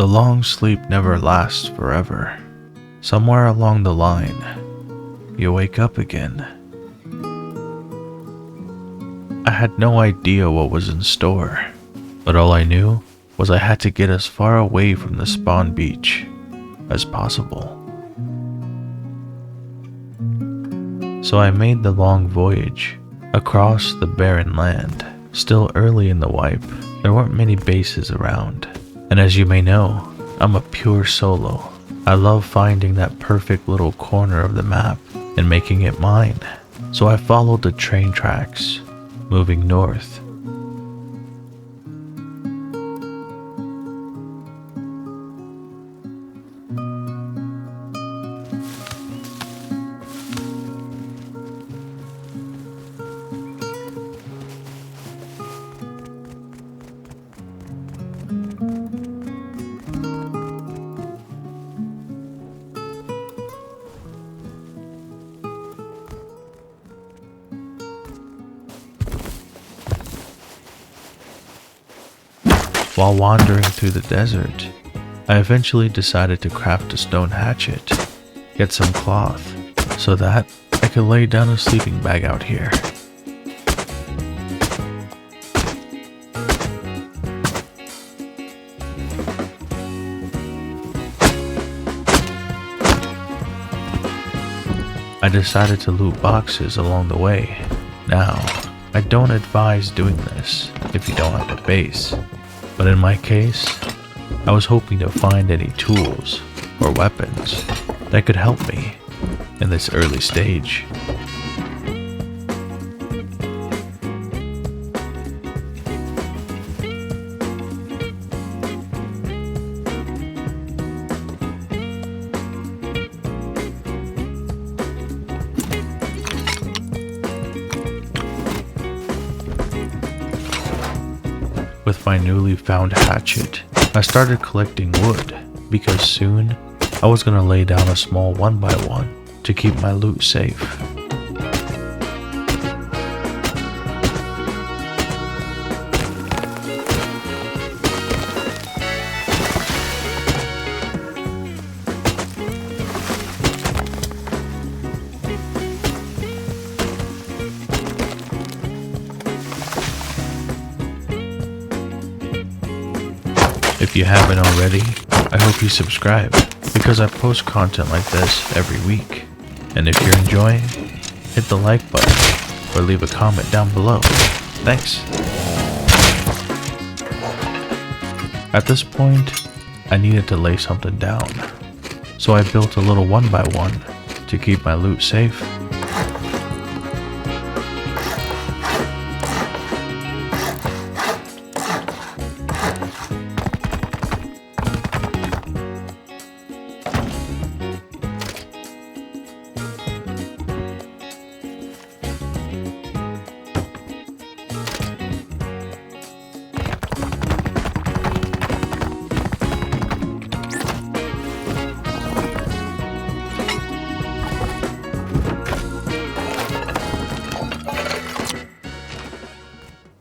The long sleep never lasts forever. Somewhere along the line, you wake up again. I had no idea what was in store, but all I knew was I had to get as far away from the spawn beach as possible. So I made the long voyage across the barren land. Still early in the wipe, there weren't many bases around, and as you may know, I'm a pure solo. I love finding that perfect little corner of the map and making it mine. So I followed the train tracks, moving north. While wandering through the desert, I eventually decided to craft a stone hatchet, get some cloth, so that I could lay down a sleeping bag out here. I decided to loot boxes along the way. Now, I don't advise doing this if you don't have a base. But in my case, I was hoping to find any tools or weapons that could help me in this early stage. With my newly found hatchet, I started collecting wood because soon I was going to lay down a small 1x1 to keep my loot safe. If you haven't already, I hope you subscribe, because I post content like this every week. And if you're enjoying, hit the like button or leave a comment down below. Thanks. At this point, I needed to lay something down, so I built a little 1x1 to keep my loot safe.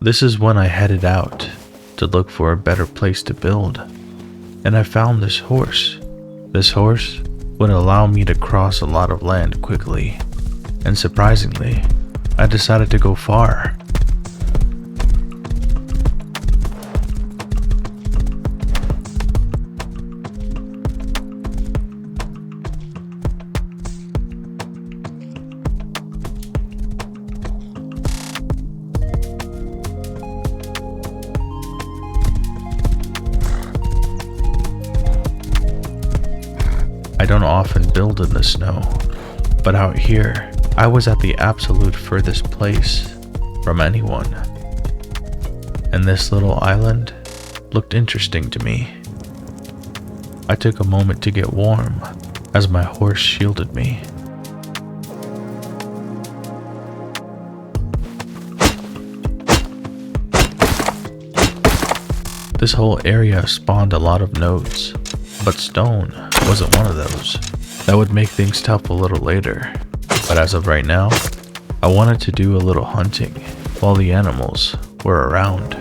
This is when I headed out to look for a better place to build, and I found this horse. This horse would allow me to cross a lot of land quickly, and surprisingly, I decided to go far. I don't often build in the snow, but out here, I was at the absolute furthest place from anyone. And this little island looked interesting to me. I took a moment to get warm as my horse shielded me. This whole area spawned a lot of nodes, but stone wasn't one of those. That would make things tough a little later, but as of right now, I wanted to do a little hunting while the animals were around.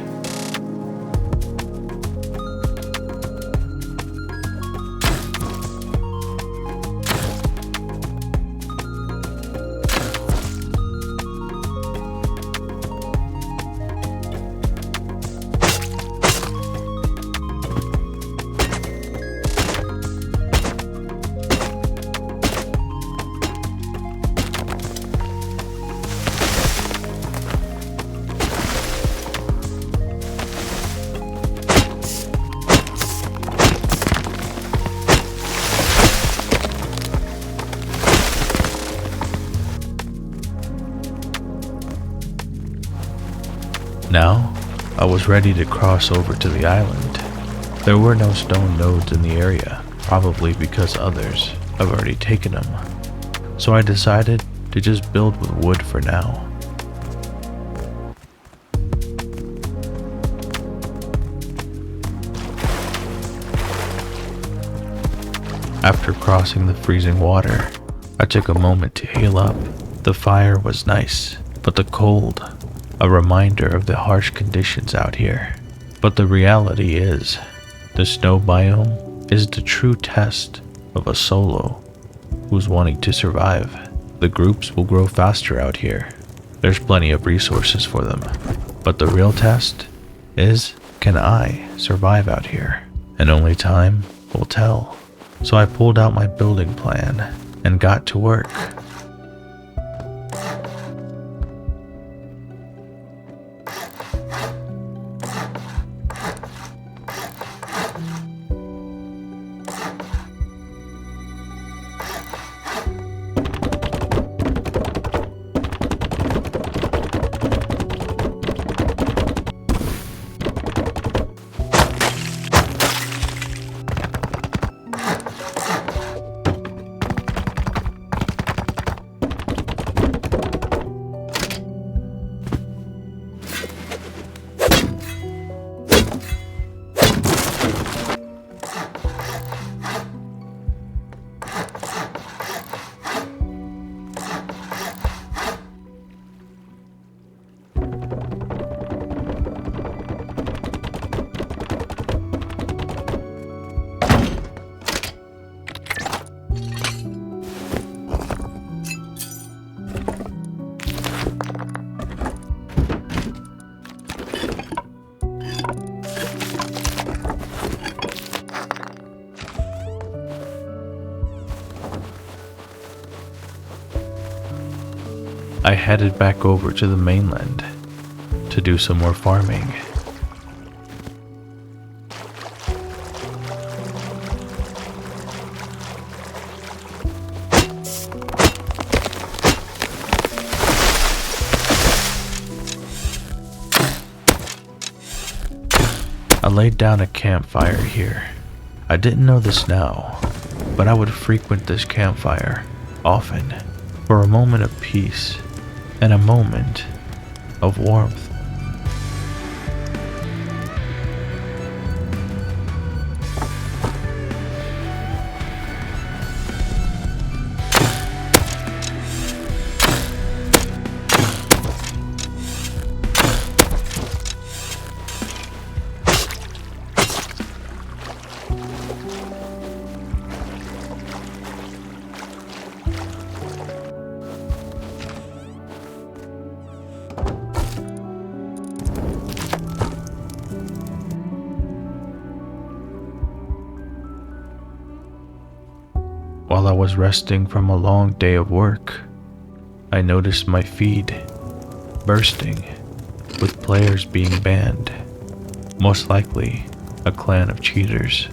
Now, I was ready to cross over to the island. There were no stone nodes in the area, probably because others have already taken them. So I decided to just build with wood for now. After crossing the freezing water, I took a moment to heal up. The fire was nice, but the cold, a reminder of the harsh conditions out here. But the reality is, the snow biome is the true test of a solo who's wanting to survive. The groups will grow faster out here. There's plenty of resources for them. But the real test is, can I survive out here? And only time will tell. So I pulled out my building plan and got to work. I headed back over to the mainland to do some more farming. I laid down a campfire here. I didn't know this now, but I would frequent this campfire often for a moment of peace and a moment of warmth. While I was resting from a long day of work, I noticed my feed bursting with players being banned, most likely a clan of cheaters.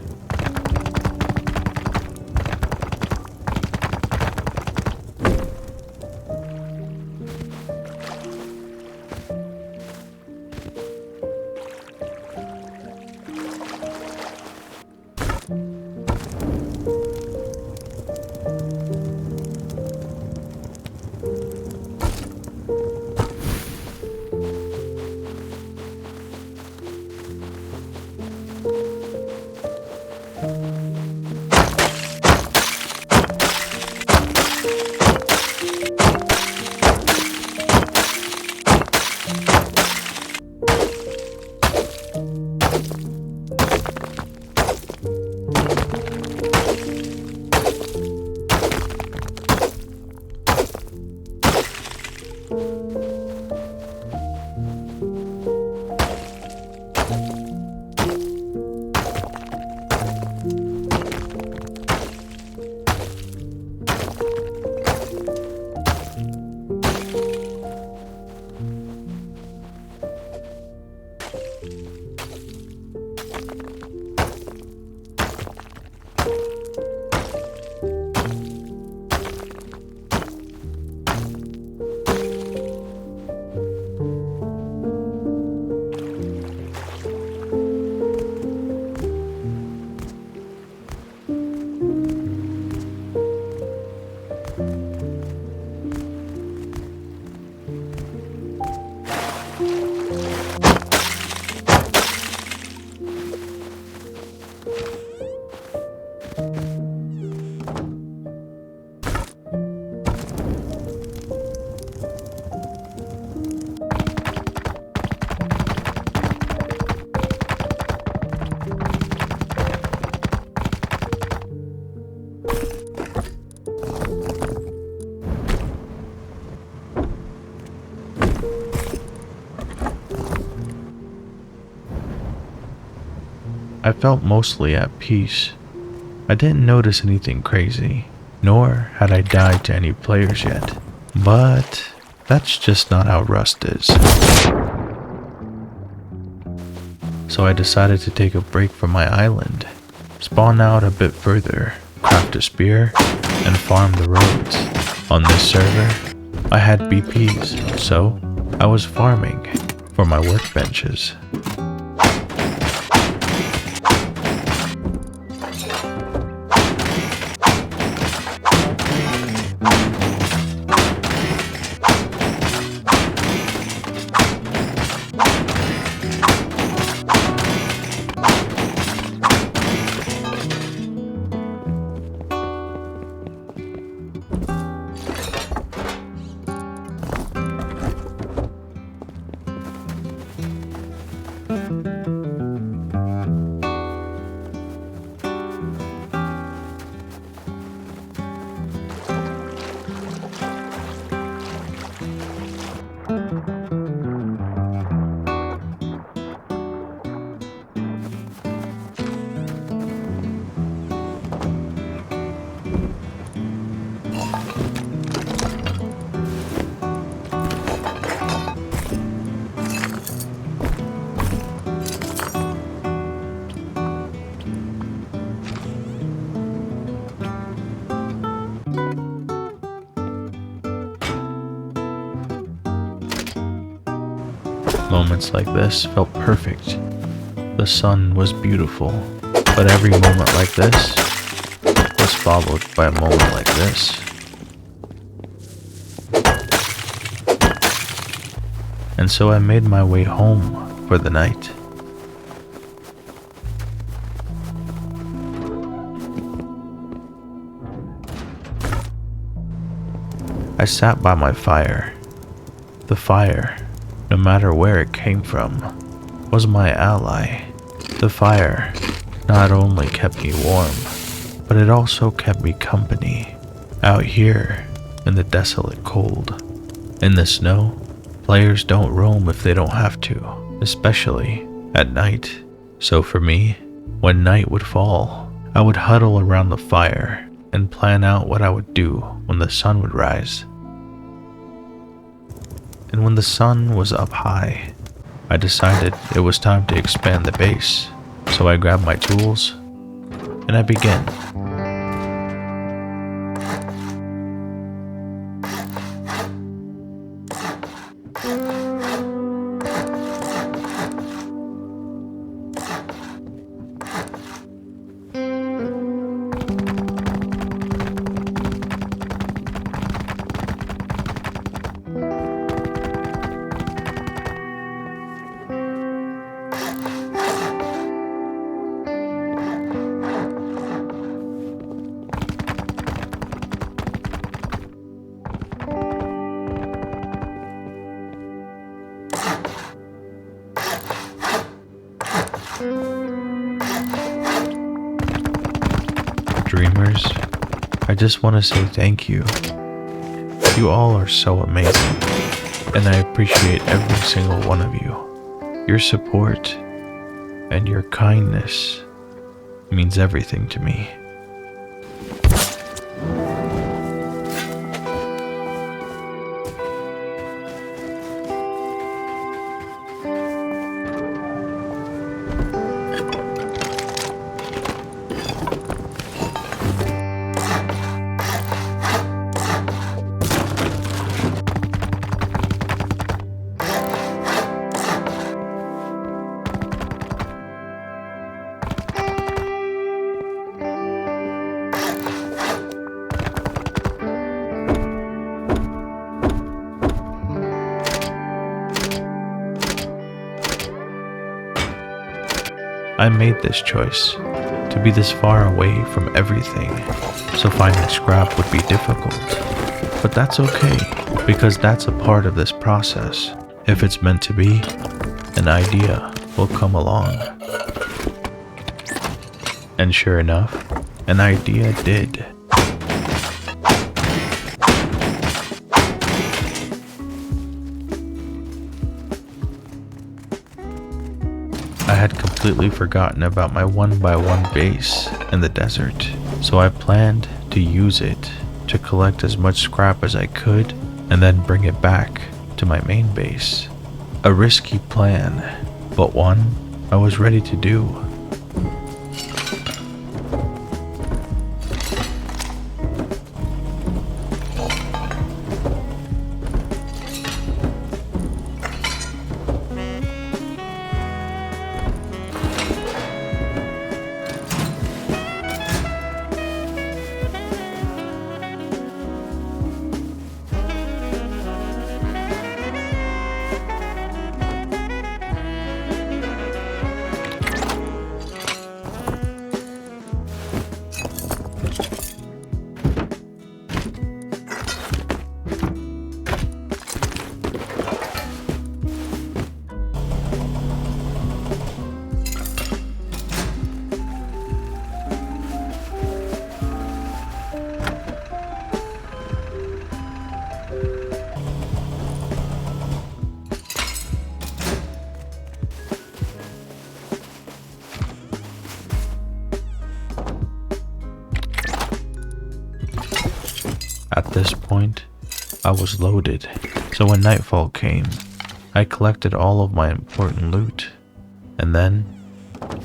I felt mostly at peace. I didn't notice anything crazy, nor had I died to any players yet. But that's just not how Rust is. So I decided to take a break from my island, spawn out a bit further, craft a spear, and farm the roads. On this server, I had BPs, so I was farming for my workbenches. Moments like this felt perfect. The sun was beautiful, but every moment like this was followed by a moment like this. And so I made my way home for the night. I sat by my fire. The fire, no matter where it came from, was my ally. The fire not only kept me warm, but it also kept me company. Out here, in the desolate cold, in the snow, players don't roam if they don't have to, especially at night. So for me, when night would fall, I would huddle around the fire and plan out what I would do when the sun would rise. And when the sun was up high, I decided it was time to expand the base. So I grabbed my tools and I began. Dreamers, I just want to say thank you. You all are so amazing, and I appreciate every single one of you. Your support and your kindness means everything to me. I made this choice to be this far away from everything, so finding scrap would be difficult. But that's okay, because that's a part of this process. If it's meant to be, an idea will come along. And sure enough, an idea did. I had completely forgotten about my 1x1 base in the desert, so I planned to use it to collect as much scrap as I could and then bring it back to my main base. A risky plan, but one I was ready to do. At this point, I was loaded, so when nightfall came, I collected all of my important loot, and then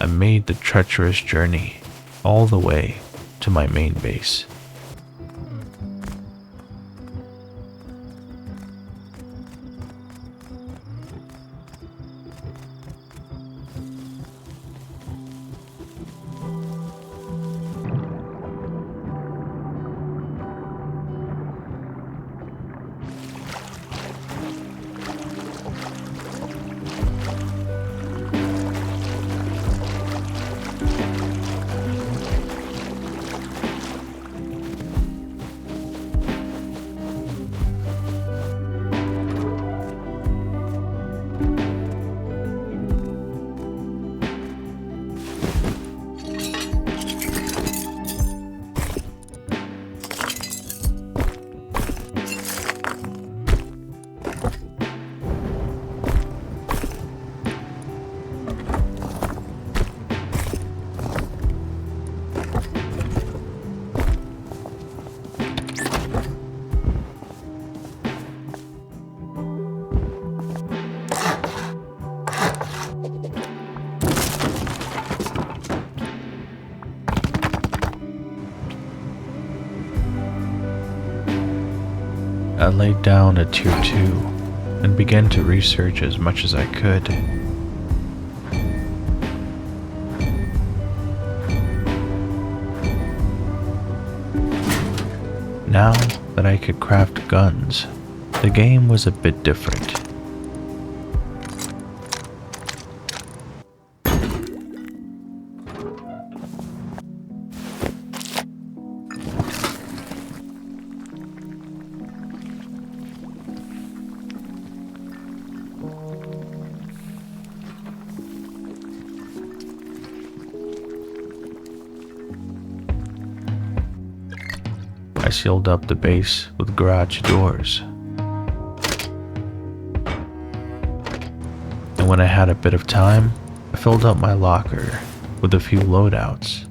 I made the treacherous journey all the way to my main base. I laid down a tier 2 and began to research as much as I could. Now that I could craft guns, the game was a bit different. I sealed up the base with garage doors. And when I had a bit of time, I filled up my locker with a few loadouts.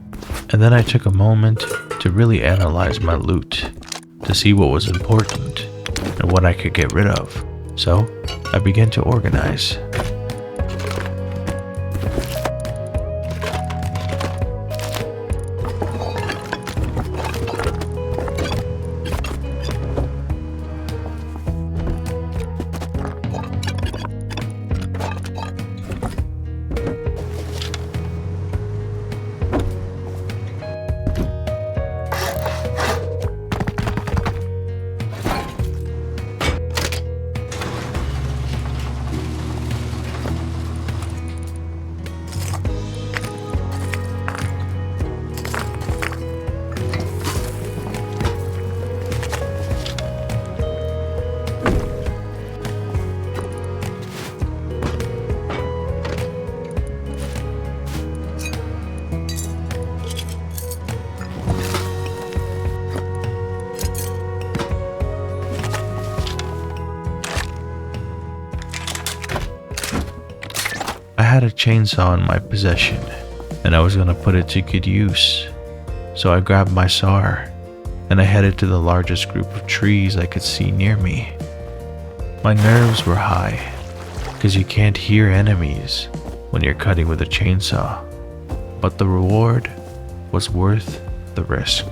And then I took a moment to really analyze my loot to see what was important and what I could get rid of. So I began to organize. had a chainsaw in my possession, and I was gonna put it to good use. So I grabbed my saw, and I headed to the largest group of trees I could see near me. My nerves were high, because you can't hear enemies when you're cutting with a chainsaw, but the reward was worth the risk.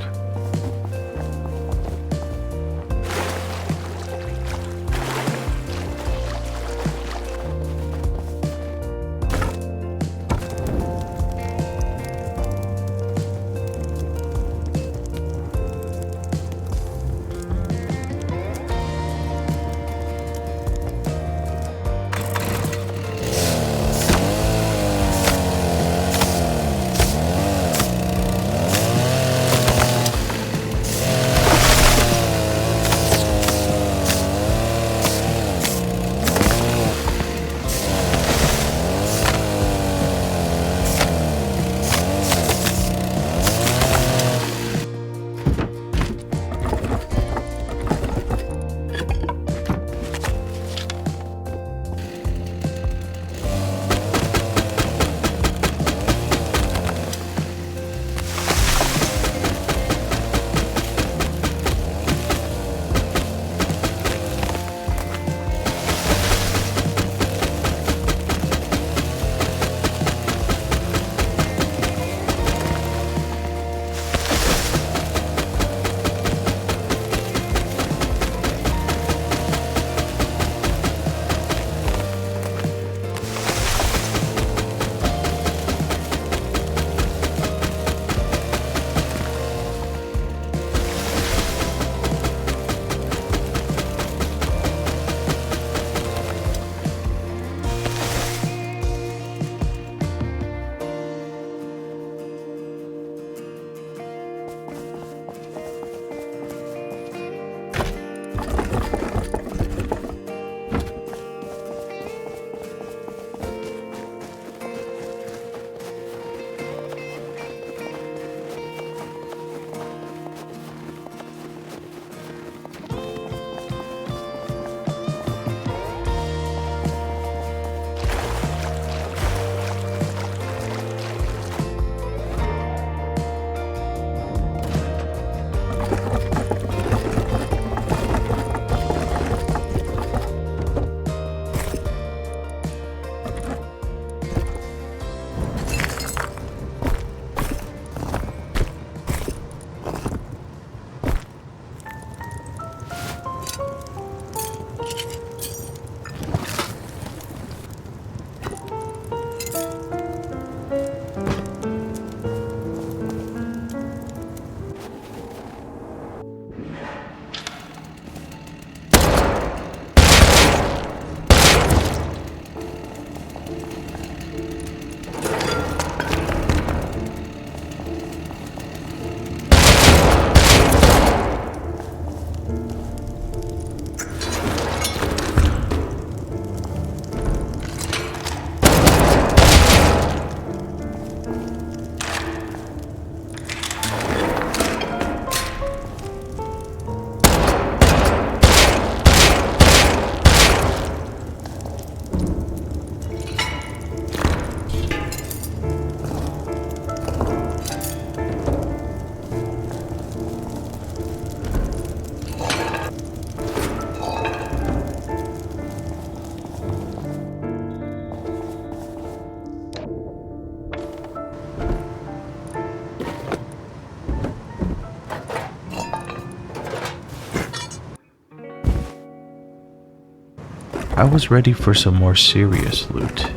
I was ready for some more serious loot,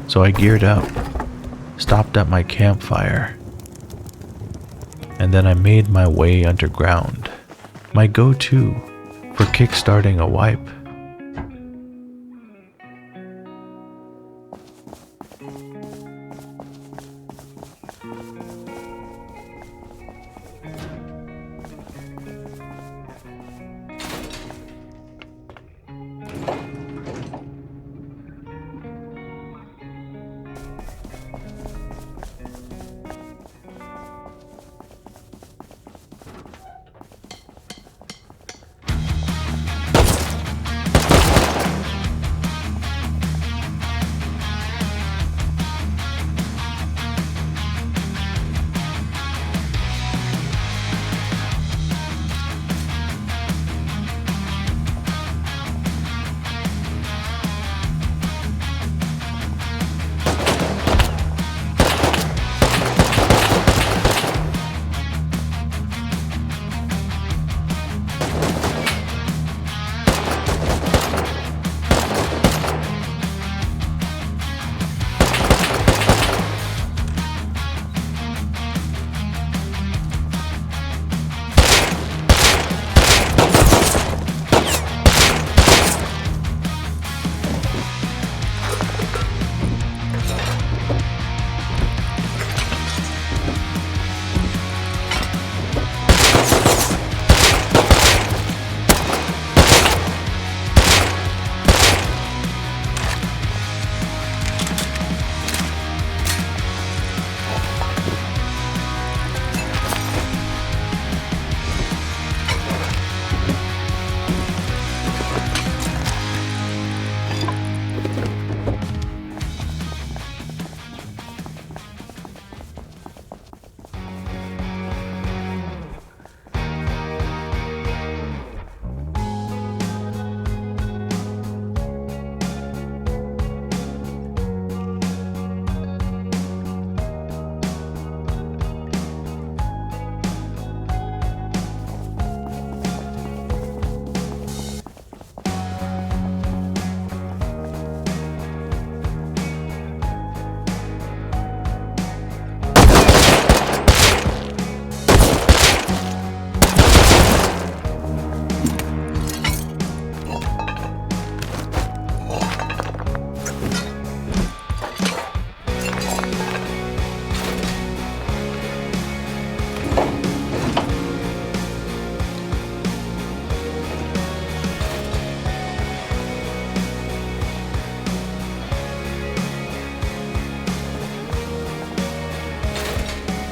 so I geared up, stopped at my campfire, and then I made my way underground, my go-to for kickstarting a wipe.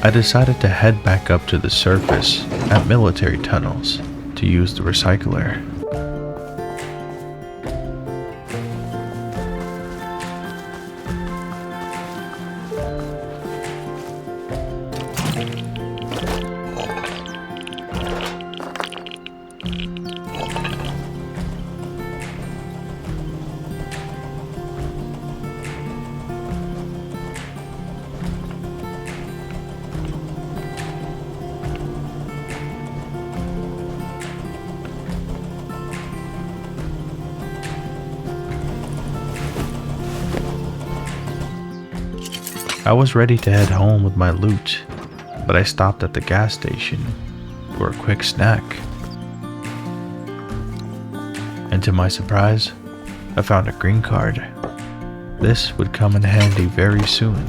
I decided to head back up to the surface at military tunnels to use the recycler. I was ready to head home with my loot, but I stopped at the gas station for a quick snack. And to my surprise, I found a green card. This would come in handy very soon.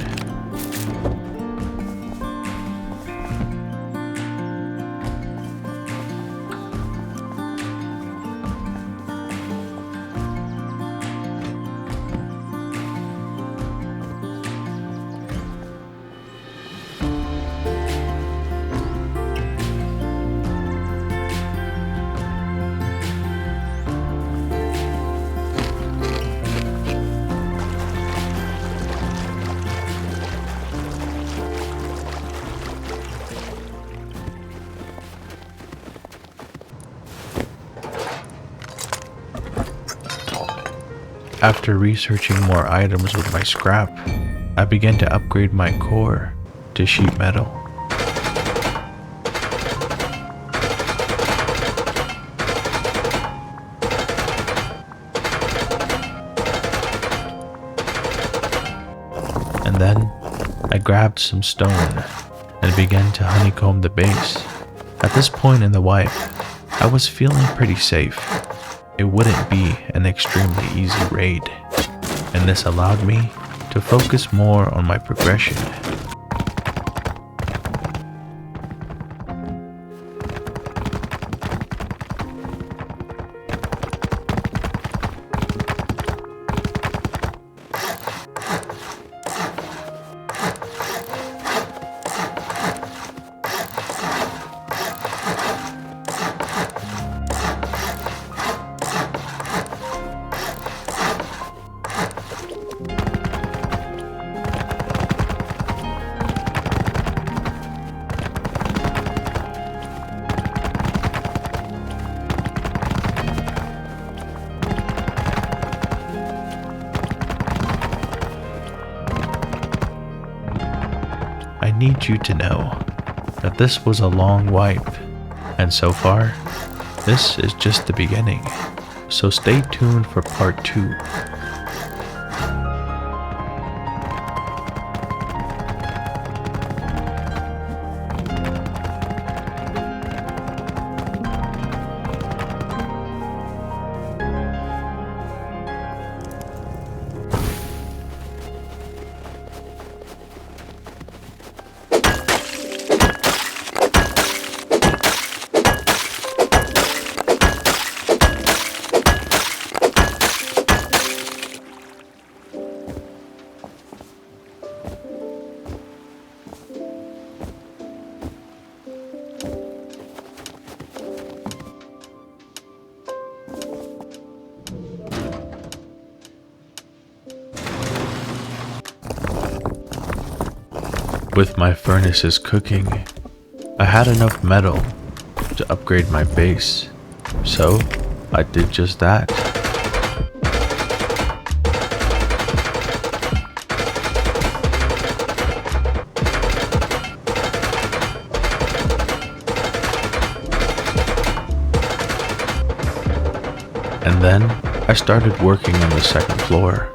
After researching more items with my scrap, I began to upgrade my core to sheet metal. And then I grabbed some stone and began to honeycomb the base. At this point in the wipe, I was feeling pretty safe. It wouldn't be an extremely easy raid, and this allowed me to focus more on my progression. I need you to know that this was a long wipe, and so far, this is just the beginning. So stay tuned for part 2. With my furnaces cooking, I had enough metal to upgrade my base, so I did just that. And then I started working on the second floor.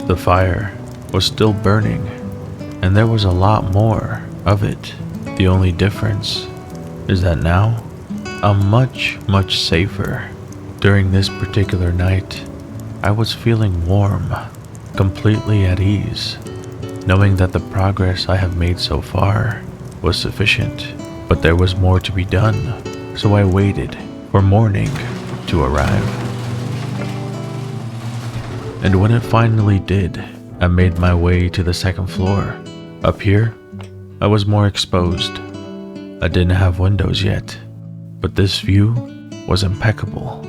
The fire was still burning, and there was a lot more of it. The only difference is that now I'm much safer. During this particular night, I was feeling warm, completely at ease, knowing that the progress I have made so far was sufficient. But there was more to be done, so I waited for morning to arrive. And when it finally did, I made my way to the second floor. Up here, I was more exposed. I didn't have windows yet, but this view was impeccable.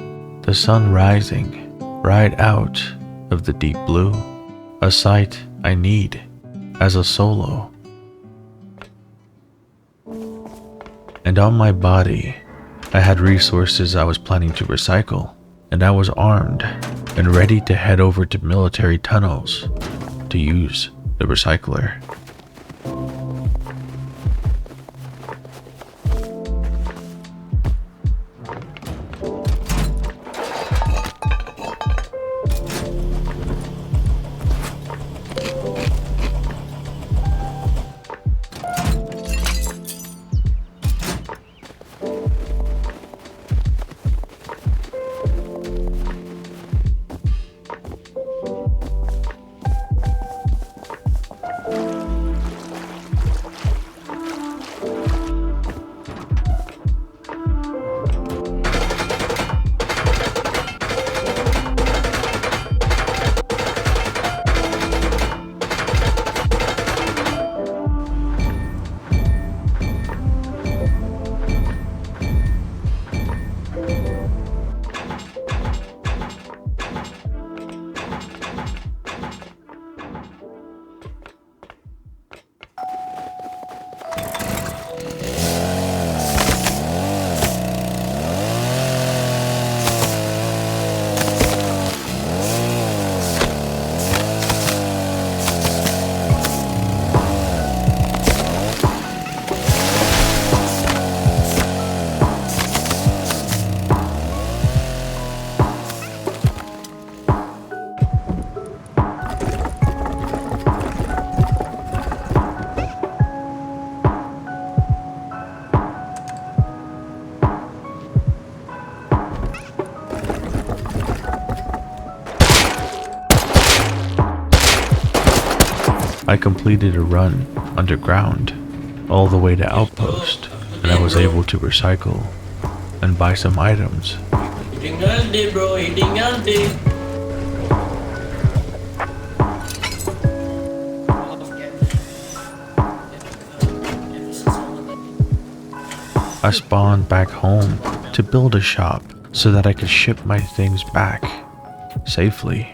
The sun rising right out of the deep blue, a sight I need as a solo. And on my body, I had resources I was planning to recycle, and I was armed and ready to head over to military tunnels to use the recycler. I completed a run underground all the way to Outpost, and I was able to recycle and buy some items. Tinggal deh bro, tinggal deh. I spawned back home to build a shop so that I could ship my things back safely.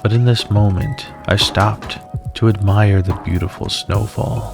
But in this moment, I stopped to admire the beautiful snowfall.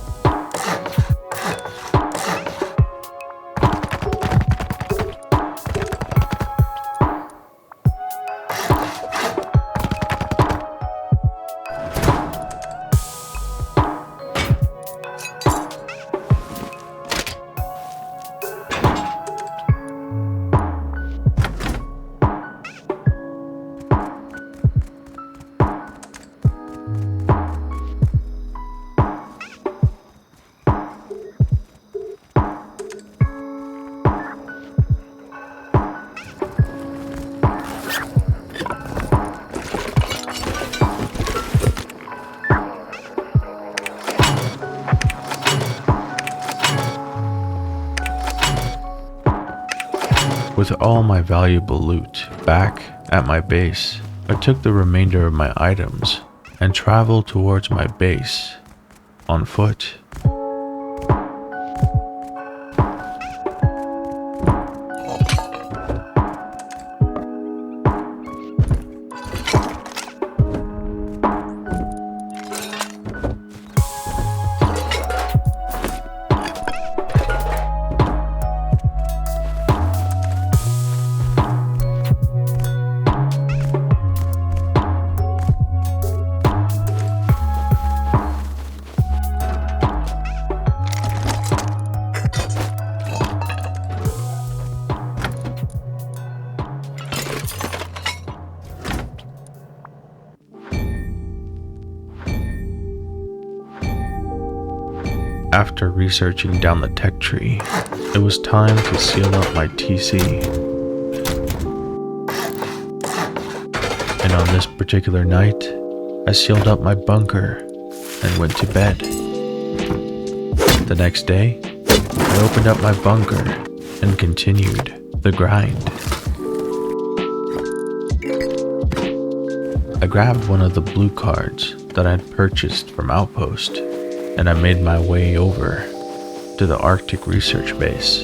With all my valuable loot back at my base, I took the remainder of my items and traveled towards my base on foot. After researching down the tech tree, it was time to seal up my TC. And on this particular night, I sealed up my bunker and went to bed. The next day, I opened up my bunker and continued the grind. I grabbed one of the blue cards that I'd purchased from Outpost, and I made my way over to the Arctic Research Base.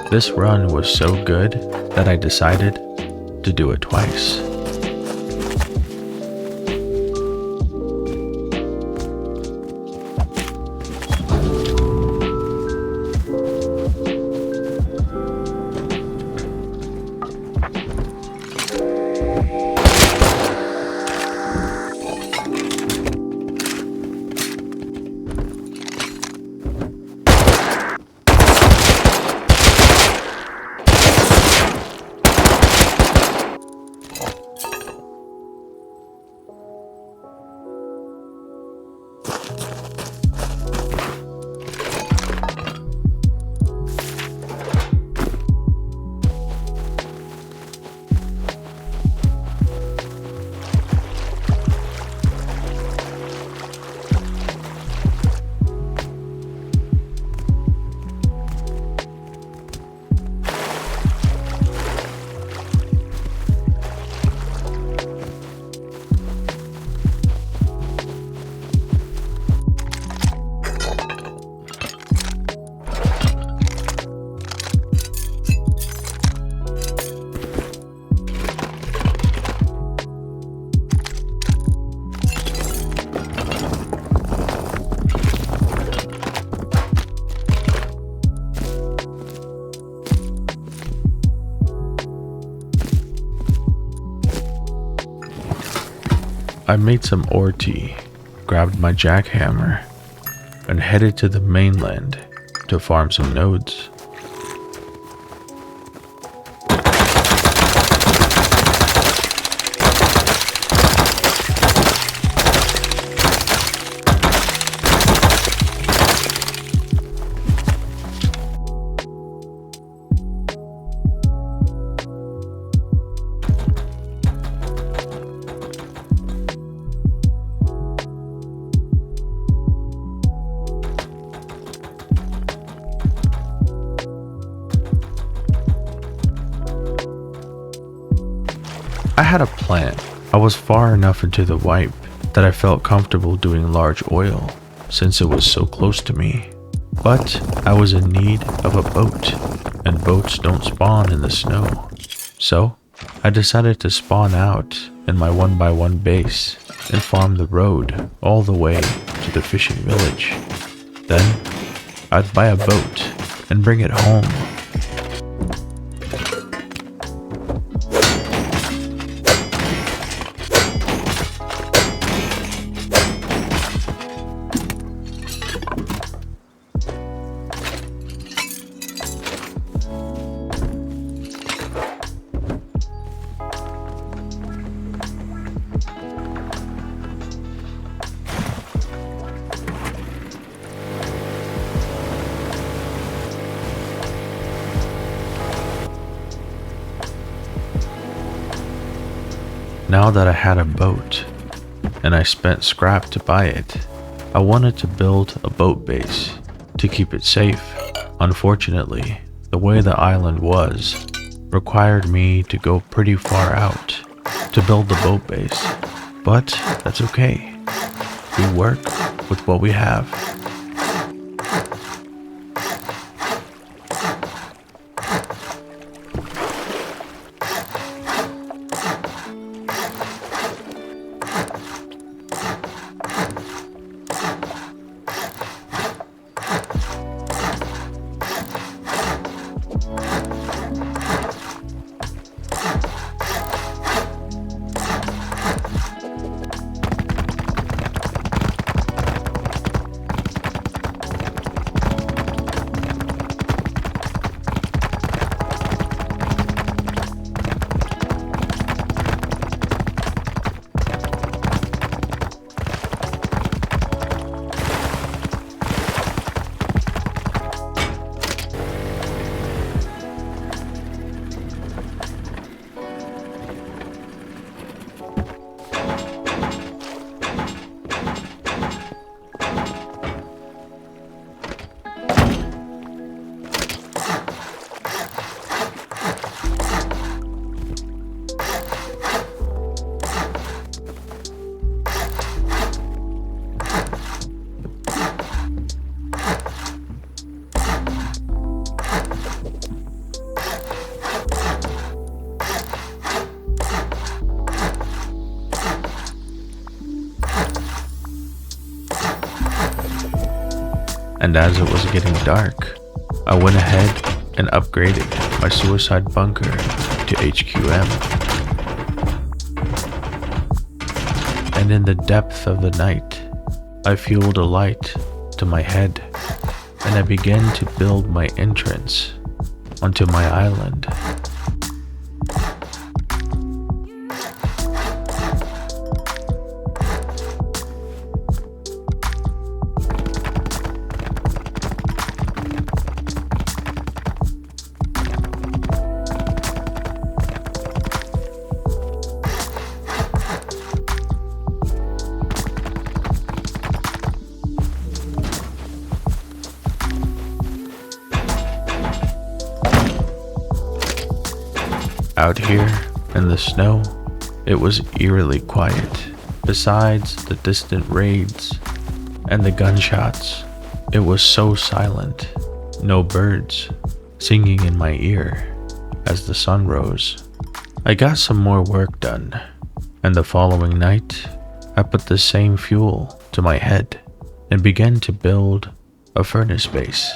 This run was so good that I decided to do it twice. I made some ore tea, grabbed my jackhammer, and headed to the mainland to farm some nodes. I had a plan. I was far enough into the wipe that I felt comfortable doing large oil since it was so close to me. But I was in need of a boat, and boats don't spawn in the snow. So I decided to spawn out in my 1x1 base and farm the road all the way to the fishing village. Then I'd buy a boat and bring it home. Now that I had a boat, and I spent scrap to buy it, I wanted to build a boat base to keep it safe. Unfortunately, the way the island was required me to go pretty far out to build the boat base, but that's okay. We work with what we have. And as it was getting dark, I went ahead and upgraded my suicide bunker to HQM. And in the depth of the night, I fueled a light to my head, and I began to build my entrance onto my island. Out here in the snow, it was eerily quiet. Besides the distant raids and the gunshots, it was so silent. No birds singing in my ear as the sun rose. I got some more work done, and the following night, I put the same fuel to my head and began to build a furnace base.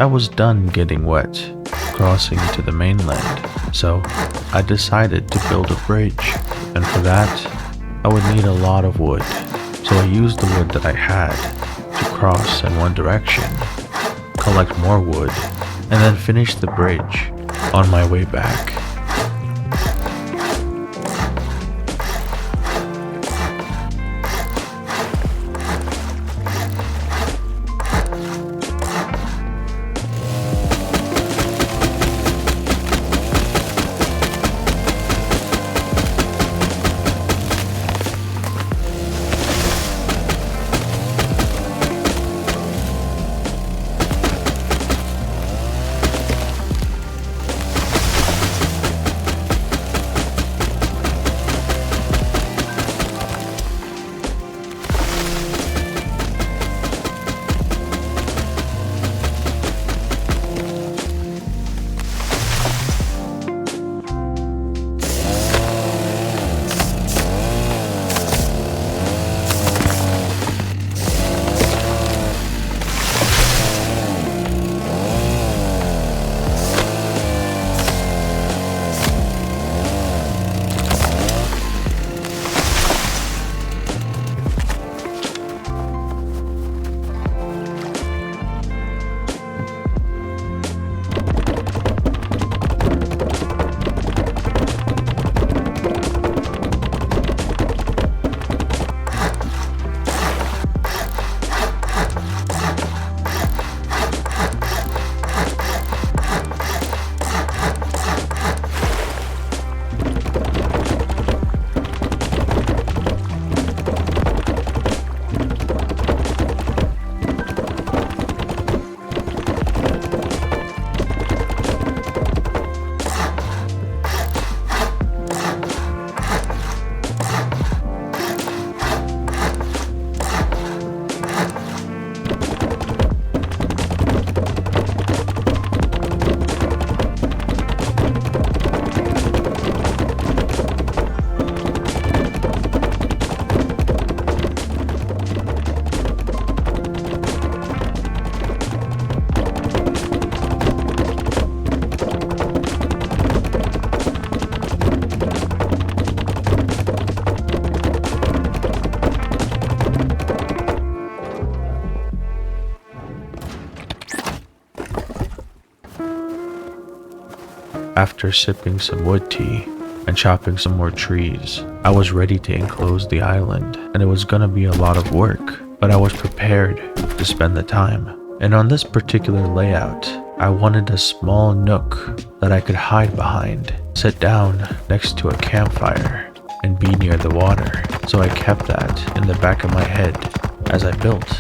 I was done getting wet, crossing to the mainland, so I decided to build a bridge, and for that, I would need a lot of wood, so I used the wood that I had to cross in one direction, collect more wood, and then finish the bridge on my way back. After sipping some wood tea and chopping some more trees, I was ready to enclose the island, and it was gonna be a lot of work, but I was prepared to spend the time. And on this particular layout, I wanted a small nook that I could hide behind, sit down next to a campfire, and be near the water. So I kept that in the back of my head as I built.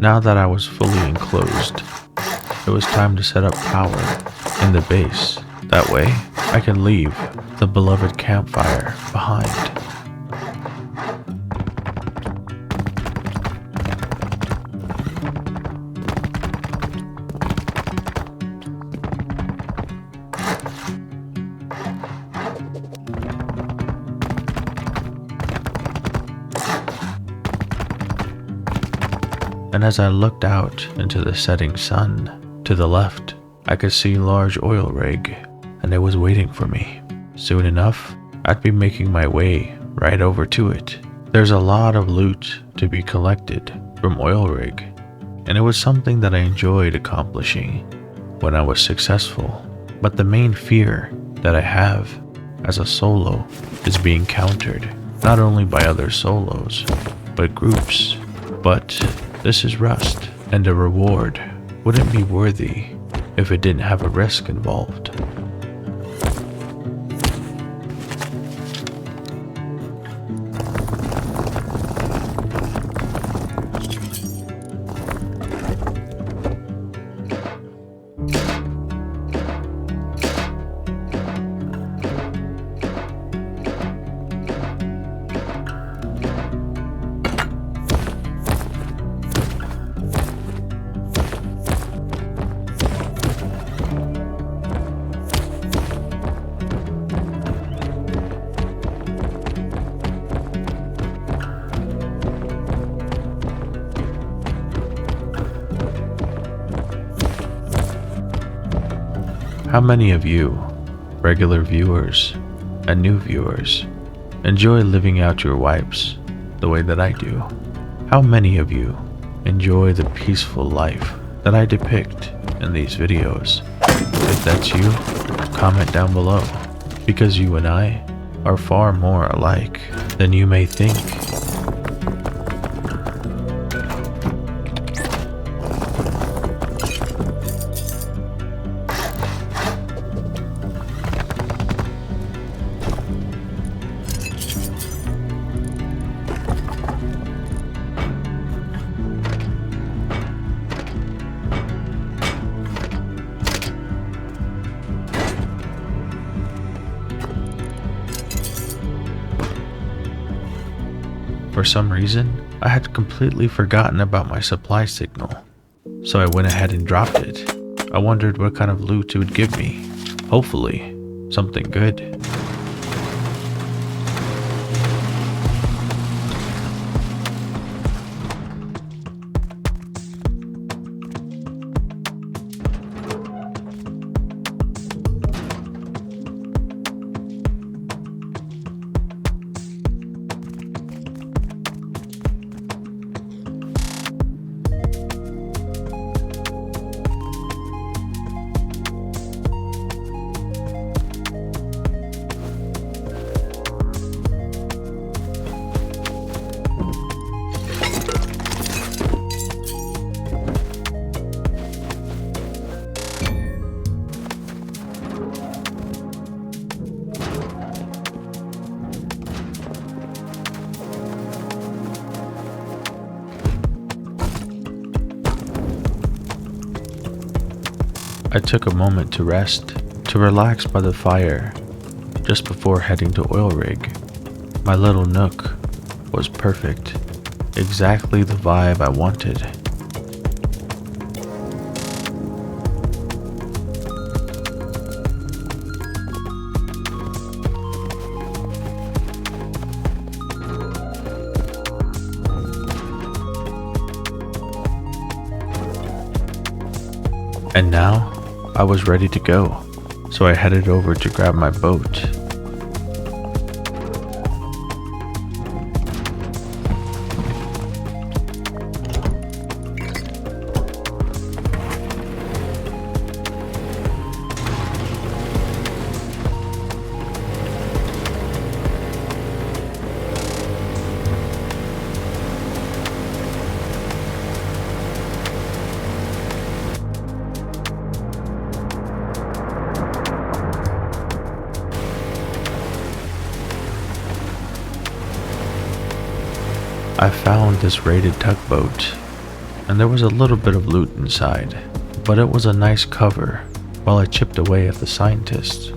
Now that I was fully enclosed, it was time to set up power in the base. That way, I could leave the beloved campfire behind. And as I looked out into the setting sun, to the left, I could see a large oil rig, and it was waiting for me. Soon enough, I'd be making my way right over to it. There's a lot of loot to be collected from oil rig, and it was something that I enjoyed accomplishing when I was successful. But the main fear that I have as a solo is being countered, not only by other solos, but groups. But this is Rust, and a reward wouldn't be worthy if it didn't have a risk involved. How many of you, regular viewers and new viewers, enjoy living out your wipes the way that I do? How many of you enjoy the peaceful life that I depict in these videos? If that's you, comment down below, because you and I are far more alike than you may think. For some reason, I had completely forgotten about my supply signal, so I went ahead and dropped it. I wondered what kind of loot it would give me. Hopefully, something good. I took a moment to rest, to relax by the fire, just before heading to oil rig. My little nook was perfect, exactly the vibe I wanted. And now, I was ready to go, so I headed over to grab my boat. I found this rated tugboat, and there was a little bit of loot inside, but it was a nice cover while I chipped away at the scientists.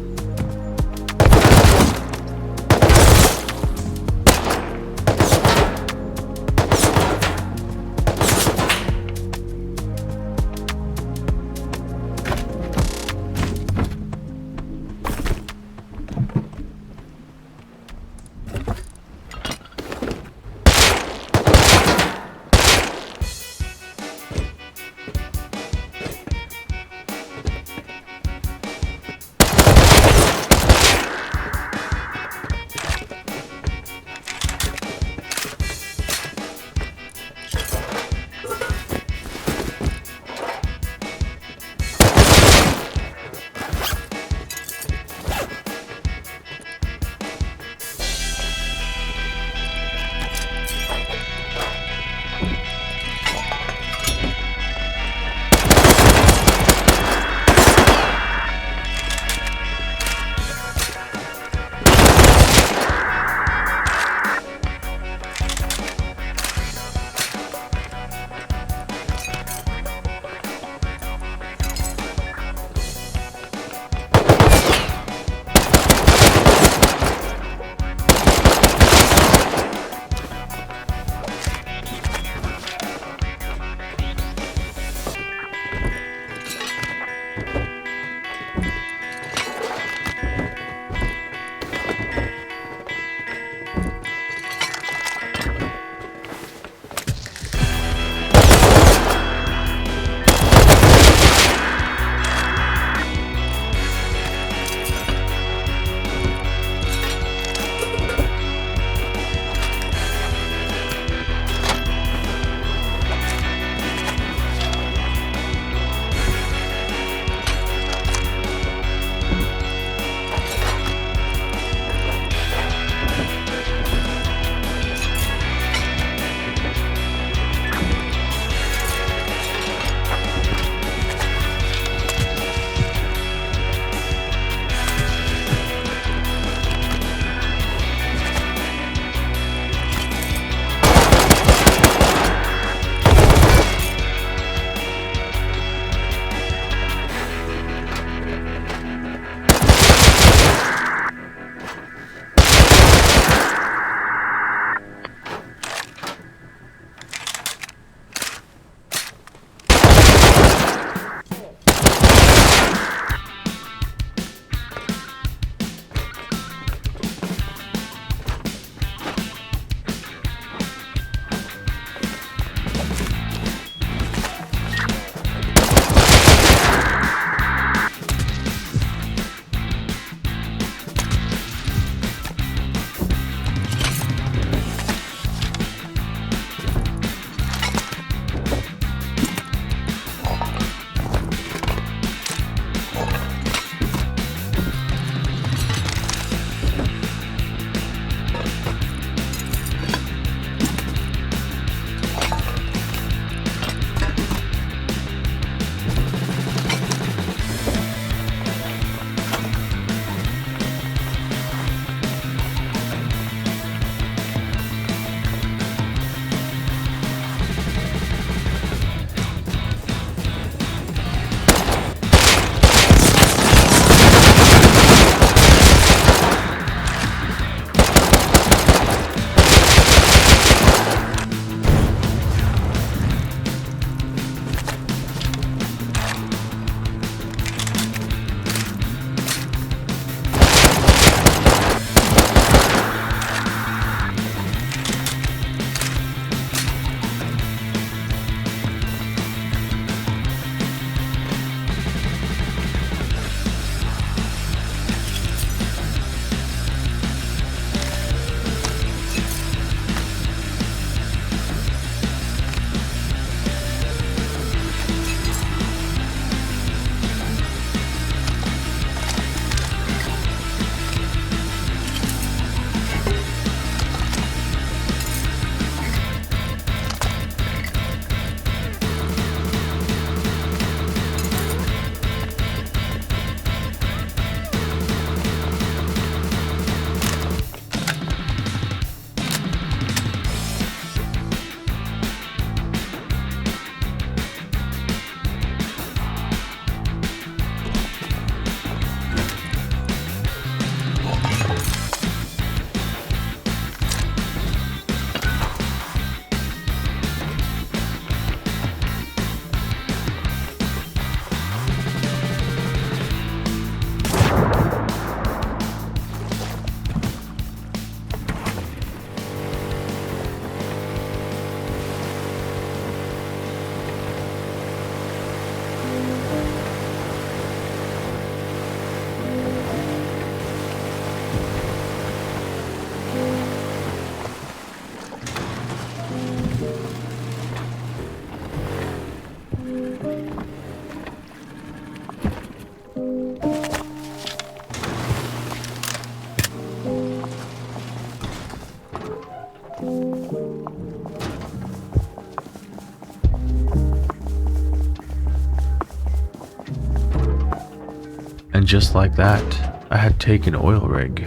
And just like that, I had taken oil rig,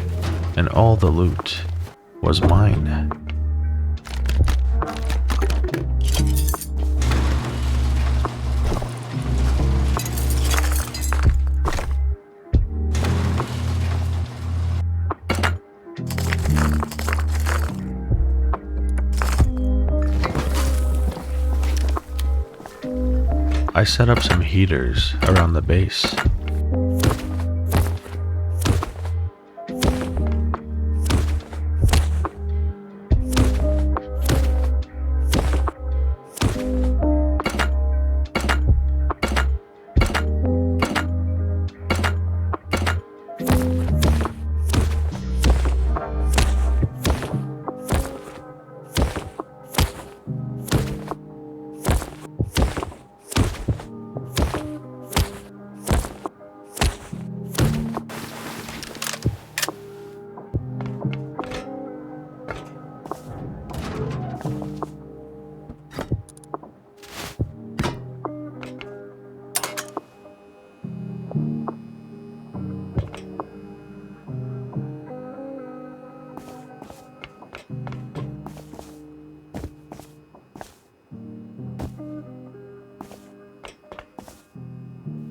and all the loot was mine. I set up some heaters around the base.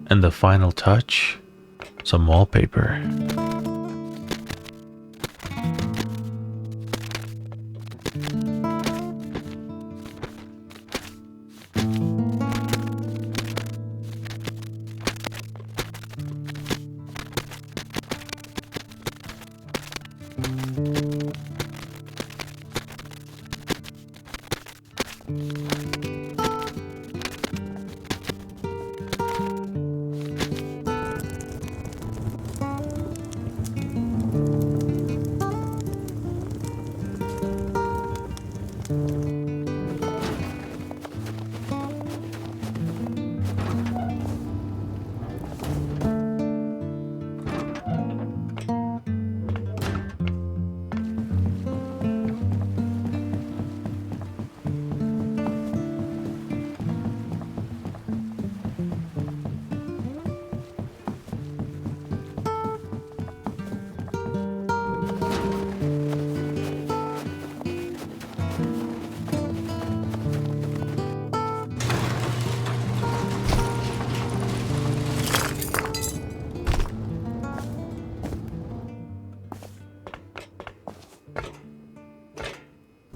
And the final touch, some wallpaper.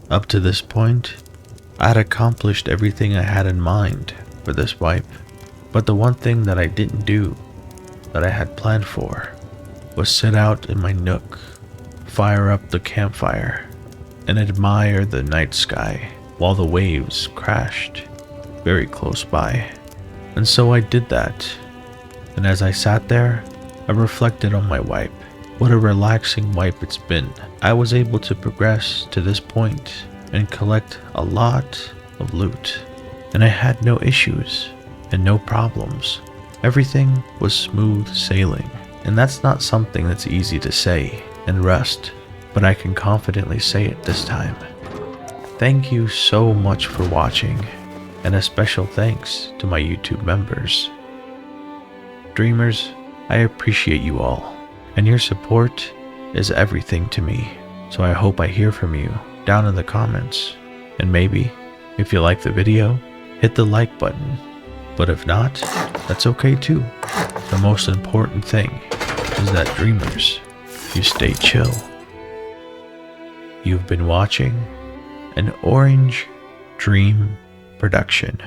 Up to this point, I had accomplished everything I had in mind for this wipe, but the one thing that I didn't do, that I had planned for, was sit out in my nook, fire up the campfire, and admire the night sky while the waves crashed very close by. And so I did that, and as I sat there, I reflected on my wipe. What a relaxing wipe it's been. I was able to progress to this point and collect a lot of loot, and I had no issues and no problems. Everything was smooth sailing, and that's not something that's easy to say in Rust, but I can confidently say it this time. Thank you so much for watching, and a special thanks to my YouTube members. Dreamers, I appreciate you all, and your support is everything to me, so I hope I hear from you down in the comments. And maybe, if you like the video, hit the like button, but if not, that's okay too. The most important thing is that dreamers, you stay chill. You've been watching an Orange Dream production.